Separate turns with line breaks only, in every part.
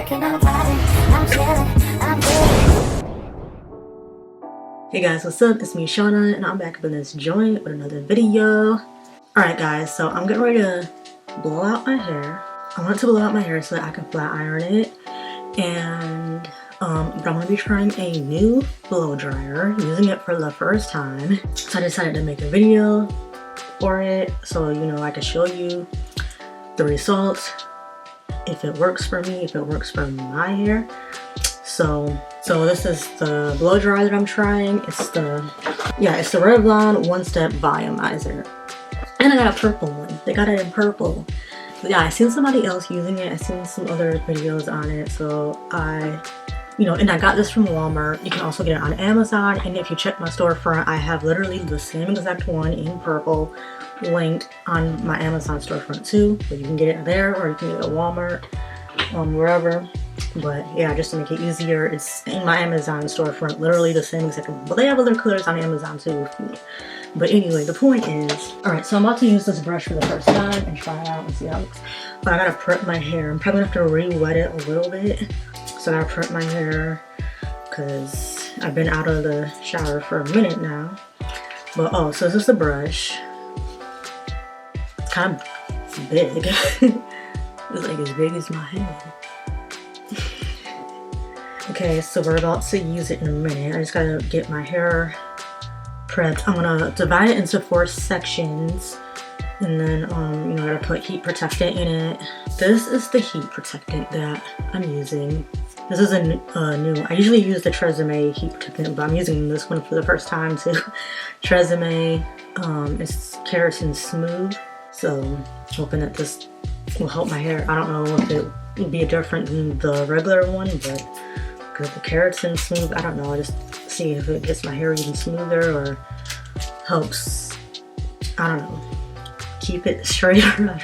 working, I'm vibing, I'm chilling, I'm good.
Hey guys, what's up? It's me, SEANA, and I'm back up in this joint with another video. Alright guys, so I'm getting ready to blow out my hair. I want to blow out my hair so that I can flat iron it. And but I'm going to be trying a new blow dryer, using it for the first time. So I decided to make a video for it so I can show you the results, if it works for me, if it works for my hair. So this is the blow dryer that I'm trying. It's the Revlon one-step volumizer. And I got a purple one. They got it in purple. But yeah, I seen somebody else using it. I seen some other videos on it. So and I got this from Walmart. You can also get it on Amazon. And if you check my storefront, I have literally the same exact one in purple linked on my Amazon storefront too. But you can get it there, or you can get it at Walmart, wherever. But yeah, just to make it easier, it's in my Amazon storefront, literally the same exact one. But they have other colors on Amazon too. But anyway, the point is, alright, so I'm about to use this brush for the first time and try it out and see how it looks. But I gotta prep my hair. I'm probably gonna have to re-wet it a little bit. So I gotta prep my hair because I've been out of the shower for a minute now. But so this is the brush. It's kind of big. It's like as big as my head. Okay, so we're about to use it in a minute. I just gotta get my hair prepped. I'm gonna divide it into 4 sections, and then I gotta put heat protectant in it. This is the heat protectant that I'm using. This is a new. I usually use the Tresemme heat protectant, but I'm using this one for the first time too. Tresemme. It's keratin smooth, so hoping that this will help my hair. I don't know if it will be different than the regular one, but because the keratin smooth, I don't know. I just see if it gets my hair even smoother or helps, I don't know, keep it straighter.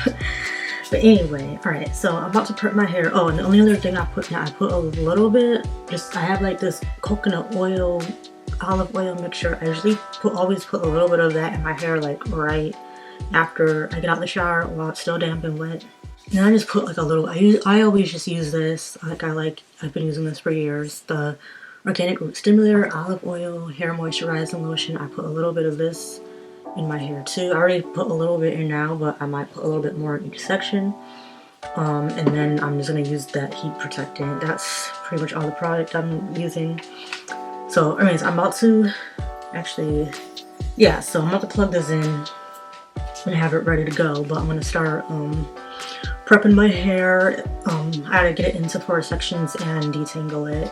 But anyway, alright, so I'm about to prep my hair. Oh, and the only other thing I put a little bit, I have like this coconut oil, olive oil mixture. I usually always put a little bit of that in my hair, like right after I get out of the shower while it's still damp and wet. And I just put like a little, I always just use this, I've been using this for years, the Organic Root Stimulator, olive oil, hair moisturizing lotion. I put a little bit of this in my hair too. I already put a little bit in now, but I might put a little bit more in each section. And then I'm just gonna use that heat protectant. That's pretty much all the product I'm using. So anyways, I'm about to so I'm about to plug this in and have it ready to go, but I'm gonna start prepping my hair. I gotta get it into 4 sections and detangle it.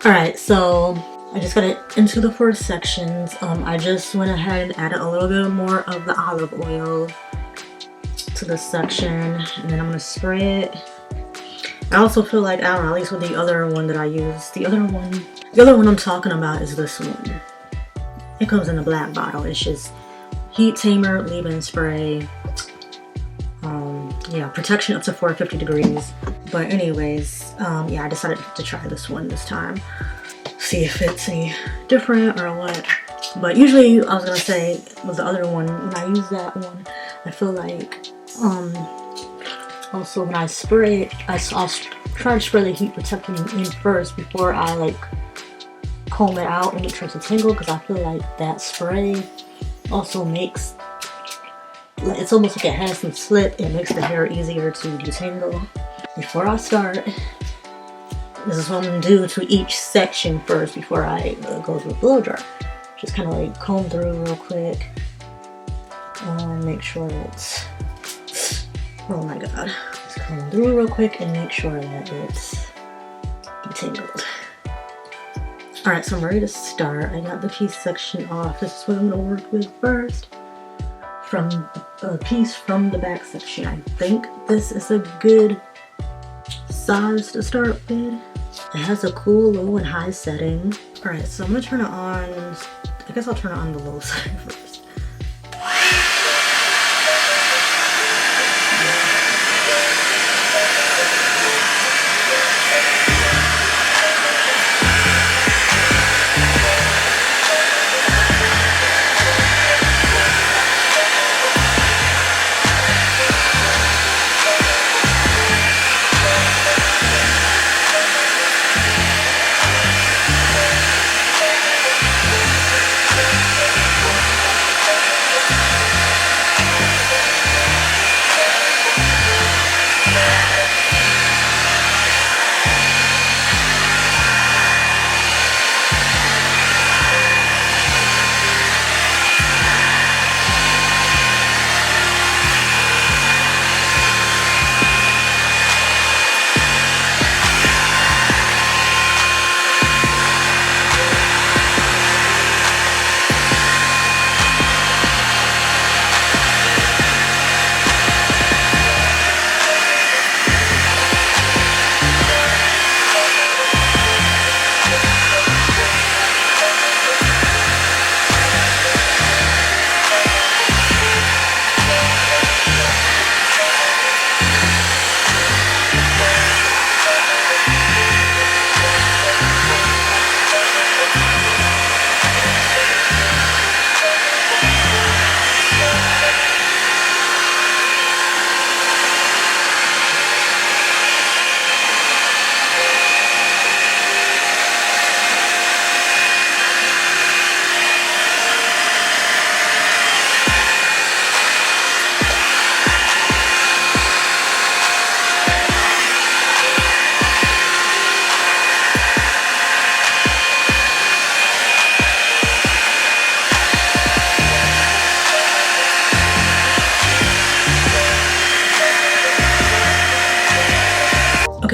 Alright, so I just got it into the 4 sections. I just went ahead and added a little bit more of the olive oil to this section, and then I'm gonna spray it. I also feel like, I don't know, at least with the other one that I use, the other one I'm talking about is this one. It comes in a black bottle. It's just heat tamer, leave-in spray. Protection up to 450 degrees. But anyways, I decided to try this one this time. See if it's any different or what. But usually, I was gonna say, with the other one, when I use that one, I feel like, also when I spray it, I'll try to spray the heat protectant in first before I like comb it out and it tries to tingle, because I feel like that spray also makes, it's almost like it has some slip. It makes the hair easier to detangle. Before I start, this is what I'm gonna do to each section first before I go to the blow dryer. Just kind of like comb through real quick and make sure it's, oh my god, just comb through real quick and make sure that it's detangled. Alright, so I'm ready to start. I got the piece section off. This is what I'm gonna work with first. From a piece from the back section. I think this is a good size to start with. It has a cool low and high setting. Alright, so I'm gonna turn it on. I guess I'll turn it on the low side first.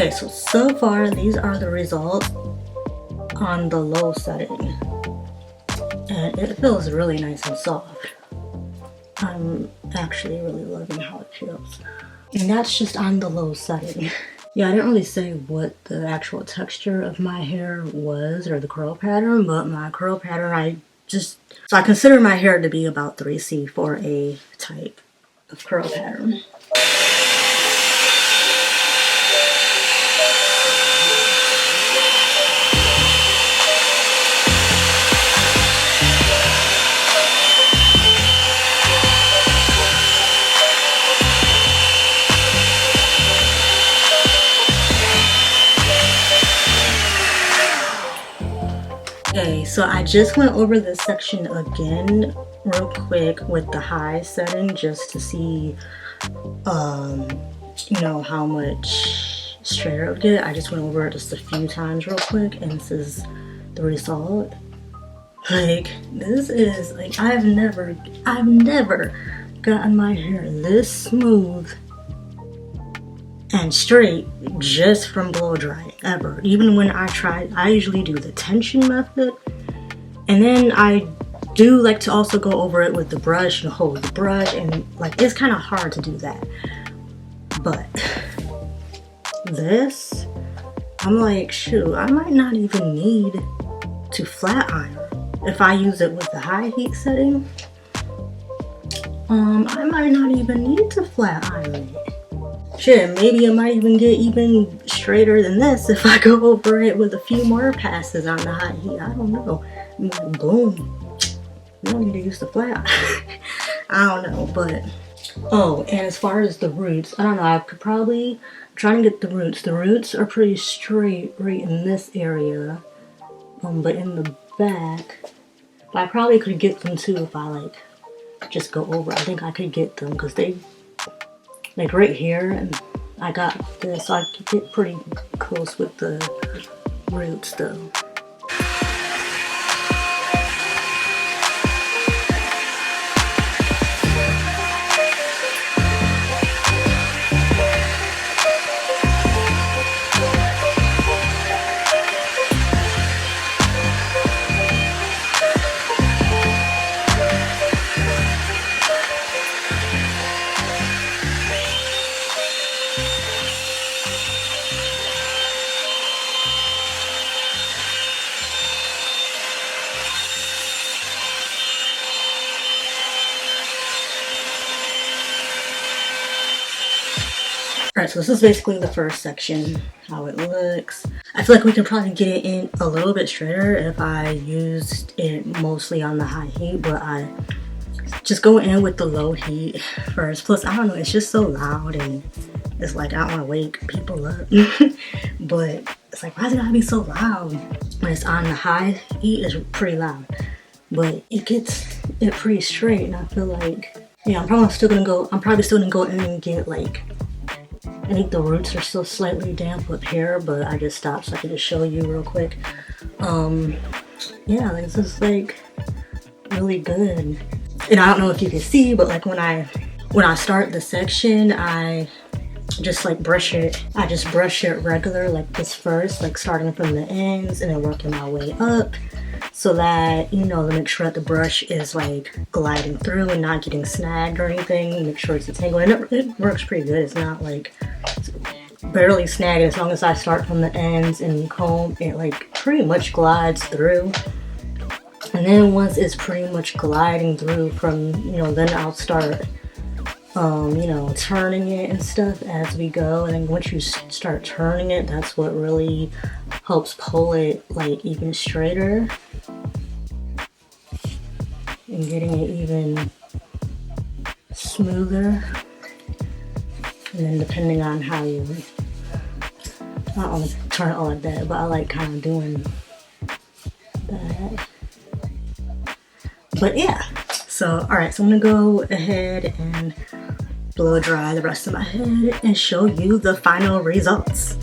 Okay, so far these are the results on the low setting, and it feels really nice and soft. I'm actually really loving how it feels, and that's just on the low setting. Yeah, I didn't really say what the actual texture of my hair was or the curl pattern, but my curl pattern, I consider my hair to be about 3C for a type of curl pattern. Okay, so I just went over this section again real quick with the high setting just to see, you know, how much straighter it would get. I just went over it just a few times real quick, and this is the result. Like, this is, like, I've never gotten my hair this smooth and straight just from blow drying ever. Even when I usually do the tension method, and then I do like to also go over it with the brush and hold the brush, and like it's kind of hard to do that. But this, I'm like, shoot, I might not even need to flat iron if I use it with the high heat setting. I might not even need to flat iron it. Shit, maybe it might even get even straighter than this if I go over it with a few more passes on the high heat. I don't know. Like, boom. You don't need to use the flat. I don't know, but... Oh, and as far as the roots, I don't know. I could probably... I'm trying to get the roots. The roots are pretty straight right in this area. But in the back... But I probably could get them too if I, like, just go over. I think I could get them because they... Like right here, and I got this, so I could get pretty close with the roots though. Alright, so this is basically the first section, how it looks. I feel like we can probably get it in a little bit straighter if I used it mostly on the high heat, but I just go in with the low heat first. Plus, I don't know, it's just so loud, and it's like, I don't want to wake people up. But it's like, why is it gotta be so loud? When it's on the high heat, it's pretty loud. But it gets it pretty straight, and I feel like, yeah, I'm probably still gonna go in and get like, I think the roots are still slightly damp with hair, but I just stopped so I could just show you real quick. Yeah, this is like really good. And I don't know if you can see, but like when I start the section, I just like brush it. I just brush it regular like this first, like starting from the ends and then working my way up, so that, you know, to make sure that the brush is like gliding through and not getting snagged or anything. Make sure it's a tangle, and it works pretty good. It's not like barely snagged. As long as I start from the ends and comb, it like pretty much glides through. And then once it's pretty much gliding through from, you know, then I'll start you know, turning it and stuff as we go. And then once you start turning it, that's what really helps pull it like even straighter and getting it even smoother. And then depending on how you, I don't want to turn it all like that, but I like kind of doing that. But yeah, so alright, so I'm gonna go ahead and blow dry the rest of my head and show you the final results.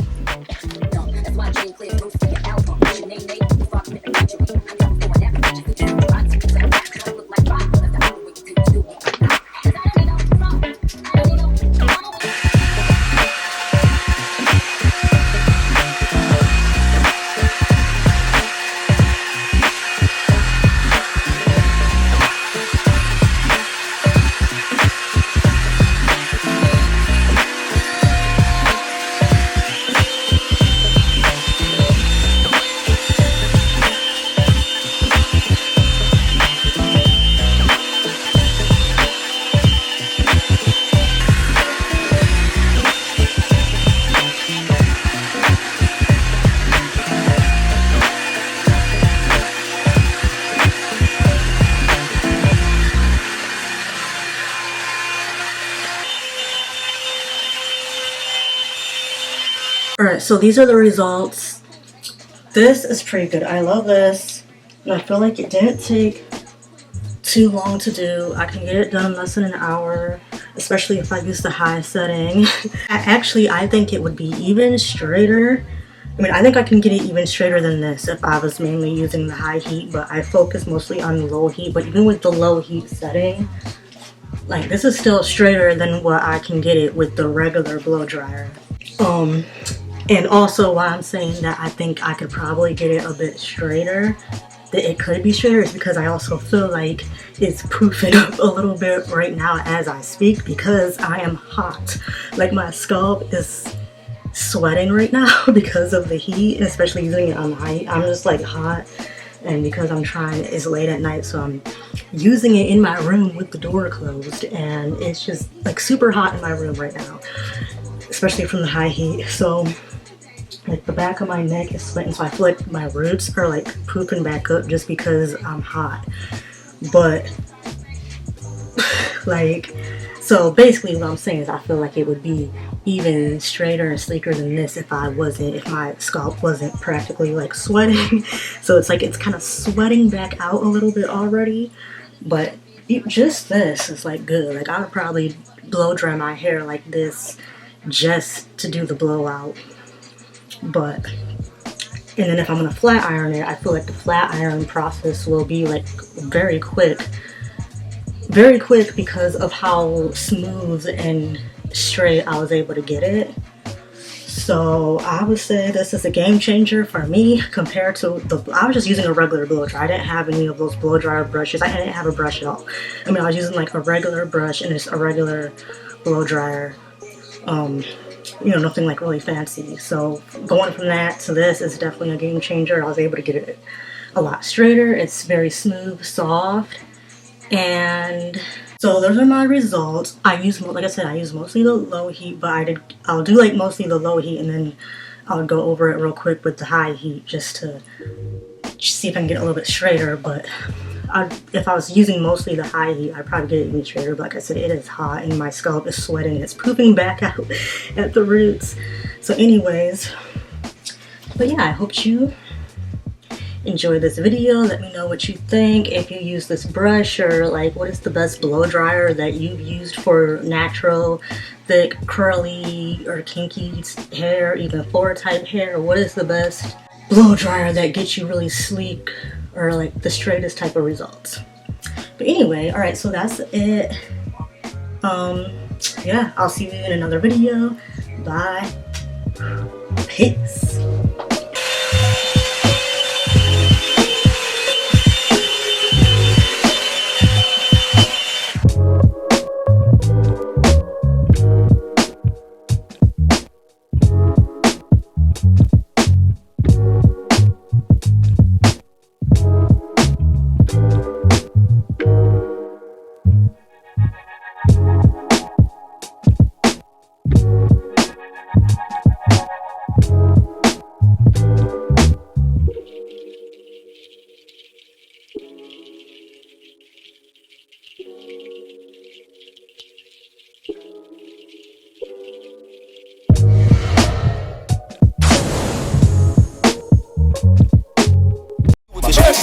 Alright, so these are the results. This is pretty good. I love this. And I feel like it didn't take too long to do. I can get it done in less than an hour, especially if I use the high setting. I think it would be even straighter. I mean, I think I can get it even straighter than this if I was mainly using the high heat, but I focus mostly on the low heat. But even with the low heat setting, like, this is still straighter than what I can get it with the regular blow dryer. And also why I'm saying that I think I could probably get it a bit straighter, that it could be straighter, is because I also feel like it's poofing up a little bit right now as I speak because I am hot. Like, my scalp is sweating right now because of the heat, especially using it on the high heat. I'm just like hot, and because I'm trying, it's late at night, so I'm using it in my room with the door closed, and it's just like super hot in my room right now, especially from the high heat. So like the back of my neck is sweating, so I feel like my roots are like pooping back up just because I'm hot. But like, so basically what I'm saying is I feel like it would be even straighter and sleeker than this if my scalp wasn't practically like sweating. So it's like it's kind of sweating back out a little bit already, but just this is like good. Like, I would probably blow dry my hair like this just to do the blowout. But, and then if I'm gonna flat iron it, I feel like the flat iron process will be like very quick because of how smooth and straight I was able to get it. So I would say this is a game changer for me compared to I was just using a regular blow dryer. I didn't have any of those blow dryer brushes. I didn't have a brush at all. I mean, I was using like a regular brush and just a regular blow dryer. You know, nothing like really fancy. So going from that to this is definitely a game changer. I was able to get it a lot straighter. It's very smooth, soft, and so those are my results. I use, like I said, I use mostly the low heat, but I'll do like mostly the low heat, and then I'll go over it real quick with the high heat just to see if I can get a little bit straighter. But if I was using mostly the high heat, I'd probably get it even straighter. But like I said, it is hot and my scalp is sweating and it's pooping back out at the roots. So anyways, but yeah, I hope you enjoy this video. Let me know what you think. If you use this brush, or like what is the best blow dryer that you've used for natural, thick, curly, or kinky hair, even 4 type hair. What is the best blow dryer that gets you really sleek or like the straightest type of results? But anyway, all right, so that's it. Yeah, I'll see you in another video. Bye. Peace.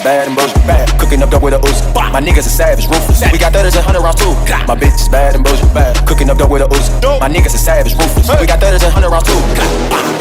Bad and bullshit, bad. Cooking up dope with a Uzi. My niggas are savage, ruthless. We got 30s and 100 rounds too. My bitch is bad and bullshit, bad. Cooking up dope with a Uzi. My niggas are savage, ruthless. We got 30s and 100 rounds too.